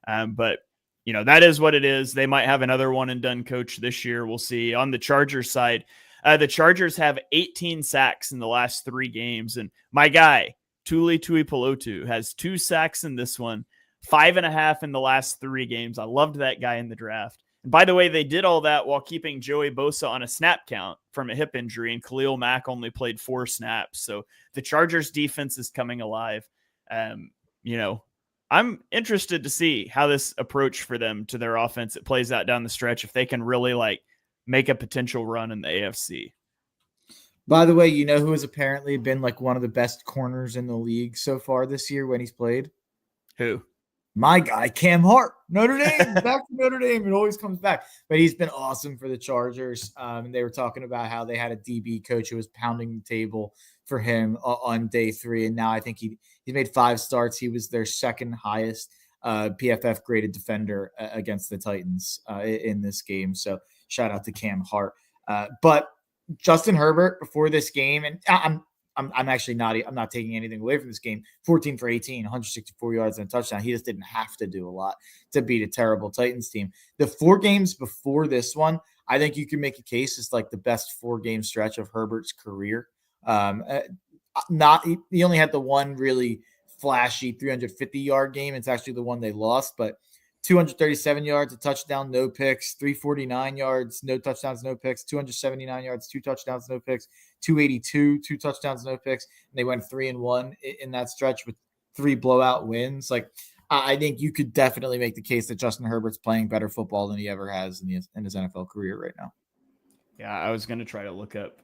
But, that is what it is. They might have another one and done coach this year. We'll see. On the Chargers side, the Chargers have 18 sacks in the last 3 games. And my guy, Tuli Tuipulotu, has 2 sacks in this one, 5.5 in the last 3 games. I loved that guy in the draft. And by the way, they did all that while keeping Joey Bosa on a snap count from a hip injury, and Khalil Mack only played 4 snaps. So the Chargers defense is coming alive. I'm interested to see how this approach for them to their offense, it plays out down the stretch, if they can really make a potential run in the AFC. By the way, who has apparently been one of the best corners in the league so far this year when he's played? Who? My guy, Cam Hart, Notre Dame, back to Notre Dame. It always comes back. But he's been awesome for the Chargers. And they were talking about how they had a DB coach who was pounding the table for him on day 3. And now I think he made 5 starts. He was their second highest PFF graded defender against the Titans in this game. So shout out to Cam Hart. But Justin Herbert before this game, and I'm actually not. I'm not taking anything away from this game. 14 for 18, 164 yards and a touchdown. He just didn't have to do a lot to beat a terrible Titans team. The 4 games before this one, I think you can make a case as the best 4-game stretch of Herbert's career. He only had the one really flashy 350-yard game. It's actually the one they lost, but 237 yards, a touchdown, no picks, 349 yards, no touchdowns, no picks, 279 yards, 2 touchdowns, no picks, 282, 2 touchdowns, no picks. And they went 3-1 in that stretch with 3 blowout wins. I think you could definitely make the case that Justin Herbert's playing better football than he ever has in his NFL career right now. Yeah, I was going to try to look up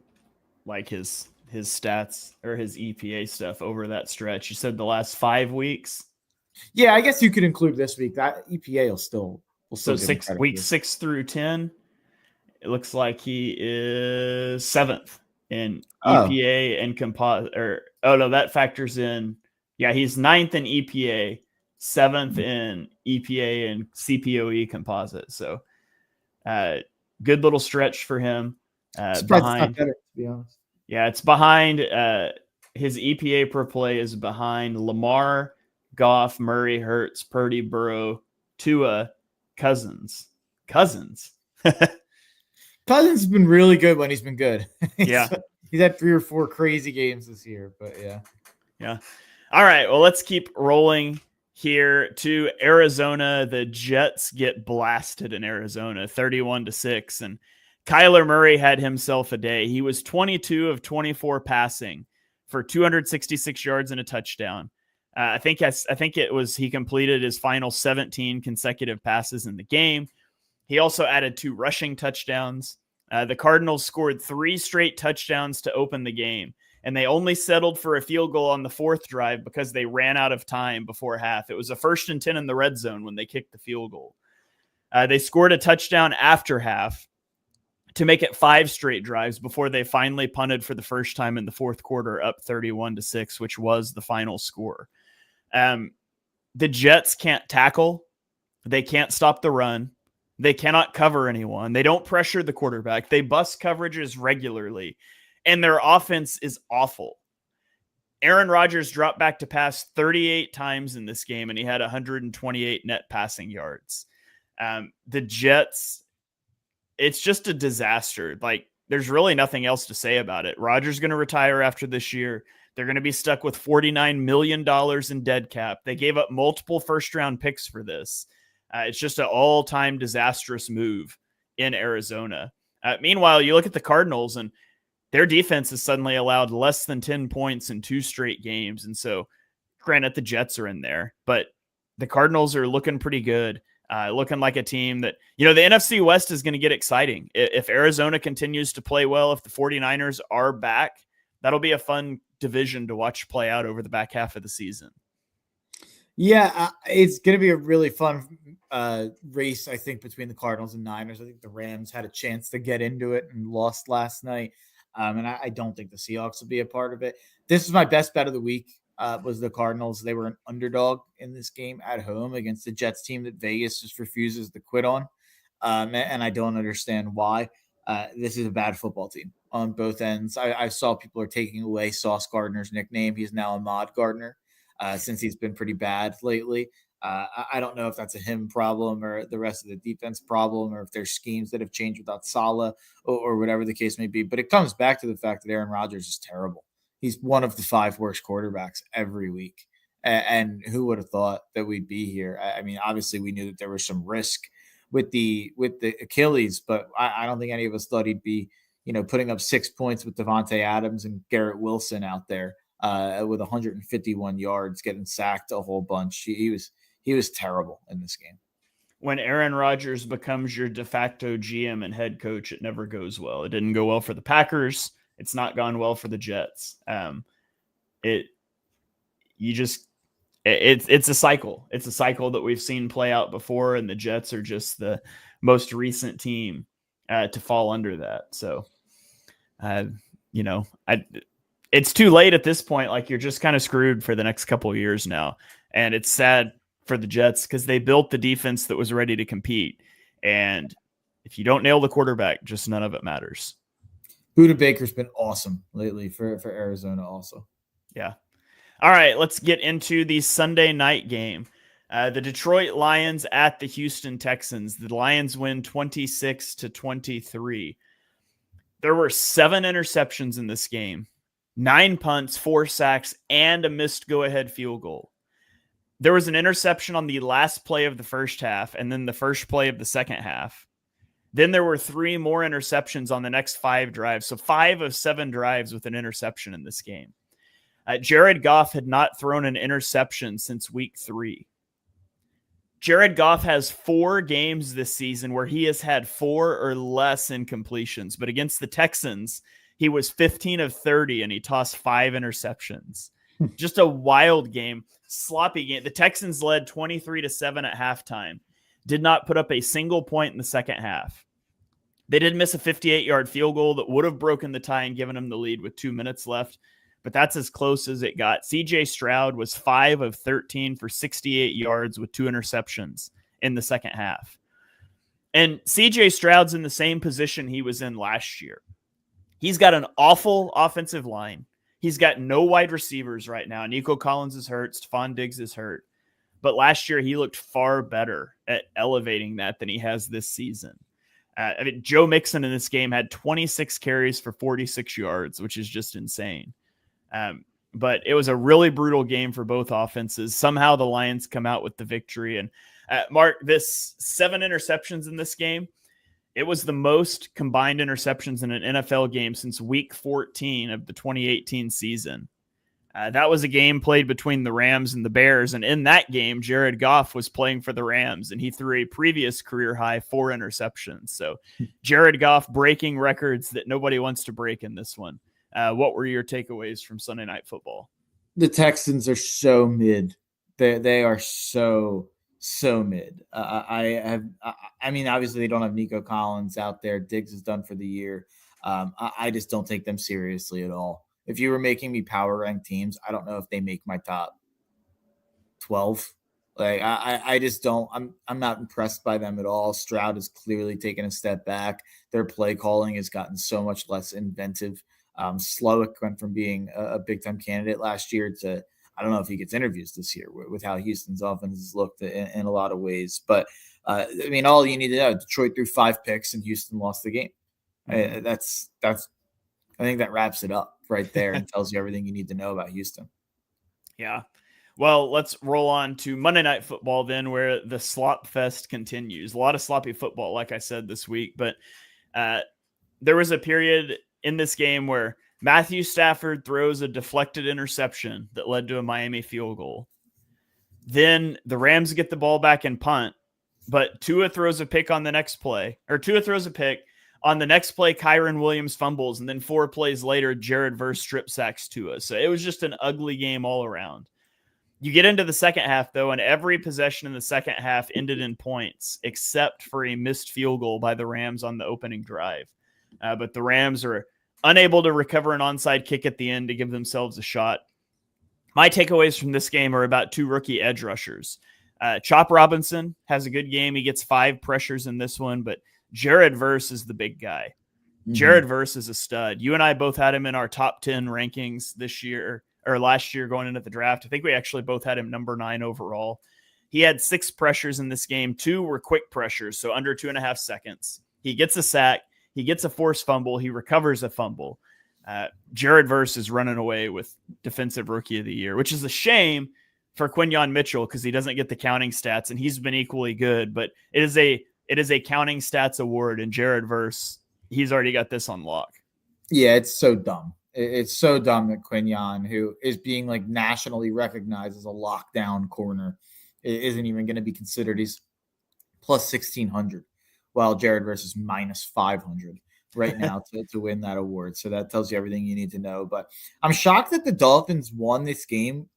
his his stats or his EPA stuff over that stretch. You said the last 5 weeks. Yeah, I guess you could include this week. That EPA will still So give him credit week for. 6 through 10. It looks like he is 7th in EPA and composite. That factors in. Yeah, he's 9th in EPA, 7th in EPA and CPOE composite. So, good little stretch for him. Surprised it's not better, to be honest. Yeah, it's behind. His EPA per play is behind Lamar, Goff, Murray, Hurts, Purdy, Burrow, Tua, Cousins. Cousins has been really good when he's been good. Yeah. He's had 3 or 4 crazy games this year, but yeah. Yeah. All right. Well, let's keep rolling here to Arizona. The Jets get blasted in Arizona 31-6. And Kyler Murray had himself a day. He was 22 of 24 passing for 266 yards and a touchdown. I think he completed his final 17 consecutive passes in the game. He also added 2 rushing touchdowns. The Cardinals scored 3 straight touchdowns to open the game, and they only settled for a field goal on the 4th drive because they ran out of time before half. It was a 1st and 10 in the red zone when they kicked the field goal. They scored a touchdown after half to make it 5 straight drives before they finally punted for the first time in the 4th quarter, up 31-6, which was the final score. The Jets can't tackle. They can't stop the run. They cannot cover anyone. They don't pressure the quarterback. They bust coverages regularly, and their offense is awful. Aaron Rodgers dropped back to pass 38 times in this game, and he had 128 net passing yards. The Jets, it's just a disaster. Like, there's really nothing else to say about it. Rodgers going to retire after this year. They're going to be stuck with $49 million in dead cap. They gave up multiple first-round picks for this. It's just an all-time disastrous move in Arizona. Meanwhile, you look at the Cardinals, and their defense has suddenly allowed less than 10 points in 2 straight games. And so, granted, the Jets are in there, but the Cardinals are looking pretty good, looking like a team that, the NFC West is going to get exciting. If Arizona continues to play well, if the 49ers are back, that'll be a fun division to watch play out over the back half of the season. Yeah, it's going to be a really fun race, I think, between the Cardinals and Niners. I think the Rams had a chance to get into it and lost last night. And I don't think the Seahawks will be a part of it. This is my best bet of the week, was the Cardinals. They were an underdog in this game at home against the Jets team that Vegas just refuses to quit on. And I don't understand why. This is a bad football team on both ends. I saw people are taking away Sauce Gardner's nickname. He's now Ahmad Gardner. Since he's been pretty bad lately. I don't know if that's a him problem or the rest of the defense problem, or if there's schemes that have changed without Saleh or whatever the case may be. But it comes back to the fact that Aaron Rodgers is terrible. He's one of the 5 worst quarterbacks every week. And who would have thought that we'd be here? I mean, obviously we knew that there was some risk with the Achilles, but I don't think any of us thought he'd be, putting up 6 points with Devontae Adams and Garrett Wilson out there. With 151 yards, getting sacked a whole bunch. He was terrible in this game. When Aaron Rodgers becomes your de facto GM and head coach, it never goes well. It didn't go well for the Packers. It's not gone well for the Jets. It's a cycle. It's a cycle that we've seen play out before, and the Jets are just the most recent team to fall under that. So, it's too late at this point. Like, you're just kind of screwed for the next couple of years now. And it's sad for the Jets because they built the defense that was ready to compete. And if you don't nail the quarterback, just none of it matters. Budda Baker's been awesome lately for Arizona also. Yeah. All right, let's get into the Sunday night game. The Detroit Lions at the Houston Texans. The Lions win 26-23. There were 7 interceptions in this game. 9 punts, 4 sacks, and a missed go-ahead field goal. There was an interception on the last play of the first half and then the first play of the second half. Then there were 3 more interceptions on the next 5 drives. So 5 of 7 drives with an interception in this game. Jared Goff had not thrown an interception since week 3. Jared Goff has 4 games this season where he has had 4 or less incompletions. But against the Texans, he was 15 of 30 and he tossed 5 interceptions. Just a wild game, sloppy game. The Texans led 23-7 at halftime, did not put up a single point in the second half. They did miss a 58-yard field goal that would have broken the tie and given them the lead with 2 minutes left, but that's as close as it got. CJ Stroud was 5 of 13 for 68 yards with 2 interceptions in the second half. And CJ Stroud's in the same position he was in last year. He's got an awful offensive line. He's got no wide receivers right now. Nico Collins is hurt. Stephon Diggs is hurt. But last year, he looked far better at elevating that than he has this season. Joe Mixon in this game had 26 carries for 46 yards, which is just insane. But it was a really brutal game for both offenses. Somehow the Lions come out with the victory. And Mark, this 7 interceptions in this game, it was the most combined interceptions in an NFL game since week 14 of the 2018 season. That was a game played between the Rams and the Bears. And in that game, Jared Goff was playing for the Rams, and he threw a previous career high 4 interceptions. So Jared Goff breaking records that nobody wants to break in this one. What were your takeaways from Sunday Night Football? The Texans are so mid. They are so mid. I mean, obviously they don't have Nico Collins out there. Diggs is done for the year. I just don't take them seriously at all. If you were making me power rank teams, I don't know if they make my top 12. Like I just don't. I'm not impressed by them at all. Stroud has clearly taken a step back. Their play calling has gotten so much less inventive. Slowick went from being a big time candidate last year to, I don't know if he gets interviews this year with how Houston's offense has looked in a lot of ways. But I mean, all you need to know: Detroit threw 5 picks and Houston lost the game. Mm-hmm. I think that wraps it up right there and tells you everything you need to know about Houston. Yeah. Well, let's roll on to Monday Night Football then, where the slop fest continues. A lot of sloppy football, like I said, this week. But there was a period in this game where Matthew Stafford throws a deflected interception that led to a Miami field goal. Then the Rams get the ball back and punt, but Tua throws a pick on the next play. On the next play, Kyron Williams fumbles, and then 4 plays later, Jared Verse strip sacks Tua. So it was just an ugly game all around. You get into the second half, though, and every possession in the second half ended in points, except for a missed field goal by the Rams on the opening drive. But the Rams are unable to recover an onside kick at the end to give themselves a shot. My takeaways from this game are about 2 rookie edge rushers. Chop Robinson has a good game. He gets 5 pressures in this one, but Jared Verse is the big guy. Mm-hmm. Jared Verse is a stud. You and I both had him in our top 10 rankings this year or last year going into the draft. I think we actually both had him number 9 overall. He had 6 pressures in this game. 2 were quick pressures, so under 2.5 seconds. He gets a sack. He gets a forced fumble. He recovers a fumble. Jared Verse is running away with Defensive Rookie of the Year, which is a shame for Quinyon Mitchell because he doesn't get the counting stats, and he's been equally good. But it is a counting stats award, and Jared Verse, he's already got this on lock. Yeah, it's so dumb. It's so dumb that Quinyon, who is being like nationally recognized as a lockdown corner, isn't even going to be considered. He's plus 1,600. While Jared Verse is minus 500 right now to win that award. So that tells you everything you need to know. But I'm shocked that the Dolphins won this game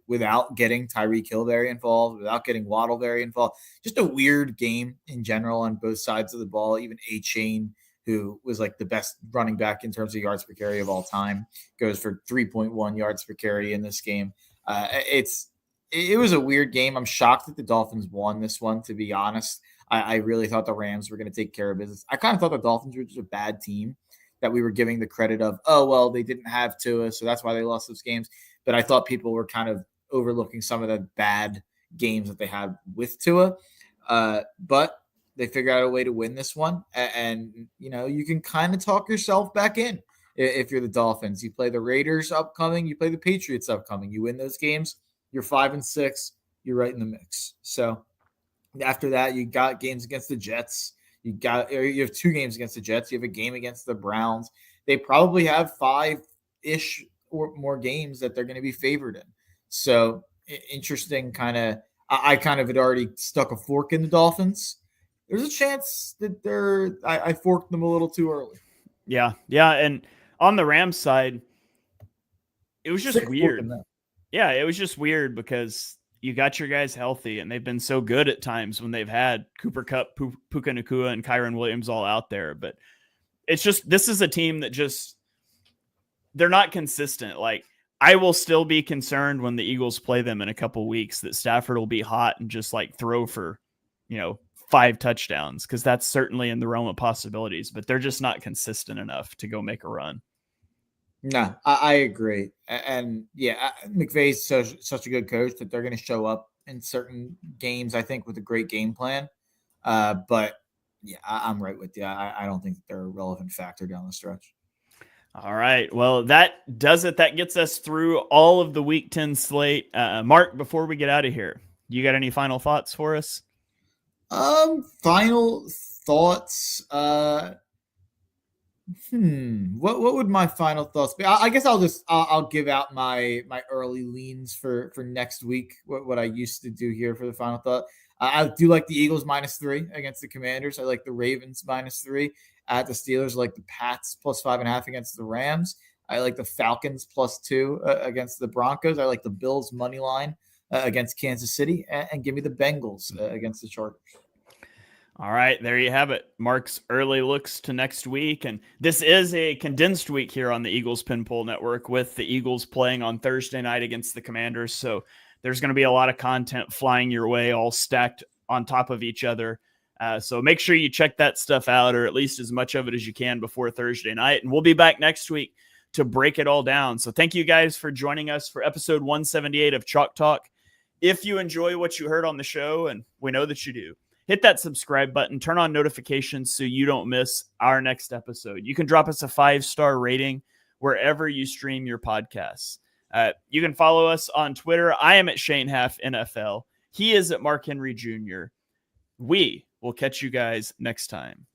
without getting Tyreek Hill very involved, without getting Waddle very involved. Just a weird game in general on both sides of the ball. Even A-Chain, who was like the best running back in terms of yards per carry of all time, goes for 3.1 yards per carry in this game. It was a weird game. I'm shocked that the Dolphins won this one, to be honest. I really thought the Rams were going to take care of business. I kind of thought the Dolphins were just a bad team that we were giving the credit of, oh, well, they didn't have Tua, so that's why they lost those games. But I thought people were kind of overlooking some of the bad games that they had with Tua. But they figured out a way to win this one. And you know, you can kind of talk yourself back in if you're the Dolphins. You play the Raiders upcoming. You play the Patriots upcoming. You win those games. You're 5-6. You're right in the mix. So after that, you got games against the Jets. You have 2 games against the Jets. You have a game against the Browns. They probably have 5-ish or more games that they're going to be favored in. So interesting kind of – I kind of had already stuck a fork in the Dolphins. There's a chance that I forked them a little too early. Yeah. And on the Rams side, it was just weird. Yeah, it was just weird because you got your guys healthy, and they've been so good at times when they've had Cooper Kupp, Puka Nacua, and Kyron Williams all out there. But it's just, this is a team that just, they're not consistent. Like, I will still be concerned when the Eagles play them in a couple weeks that Stafford will be hot and just like throw for, 5 touchdowns, because that's certainly in the realm of possibilities, but they're just not consistent enough to go make a run. No, I agree. And yeah, McVay's such a good coach that they're going to show up in certain games, I think, with a great game plan. But yeah, I'm right with you. I don't think they're a relevant factor down the stretch. All right. Well, that does it. That gets us through all of the Week 10 slate. Mark, before we get out of here, you got any final thoughts for us? Final thoughts. What would my final thoughts be? I guess I'll give out my early leans for next week. What I used to do here for the final thought. I do like the Eagles -3 against the Commanders. I like the Ravens -3 at the Steelers. I like the Pats +5.5 against the Rams. I like the Falcons +2 against the Broncos. I like the Bills money line against Kansas City, and give me the Bengals against the Chargers. All right, there you have it. Mark's early looks to next week. And this is a condensed week here on the Eagles Pinpool Network, with the Eagles playing on Thursday night against the Commanders. So there's going to be a lot of content flying your way, all stacked on top of each other. So make sure you check that stuff out, or at least as much of it as you can before Thursday night. And we'll be back next week to break it all down. So thank you guys for joining us for episode 178 of Chalk Talk. If you enjoy what you heard on the show, and we know that you do, hit that subscribe button, turn on notifications so you don't miss our next episode. You can drop us a 5-star rating wherever you stream your podcasts. You can follow us on Twitter. I am at Shane Half NFL. He is at Mark Henry Jr. We will catch you guys next time.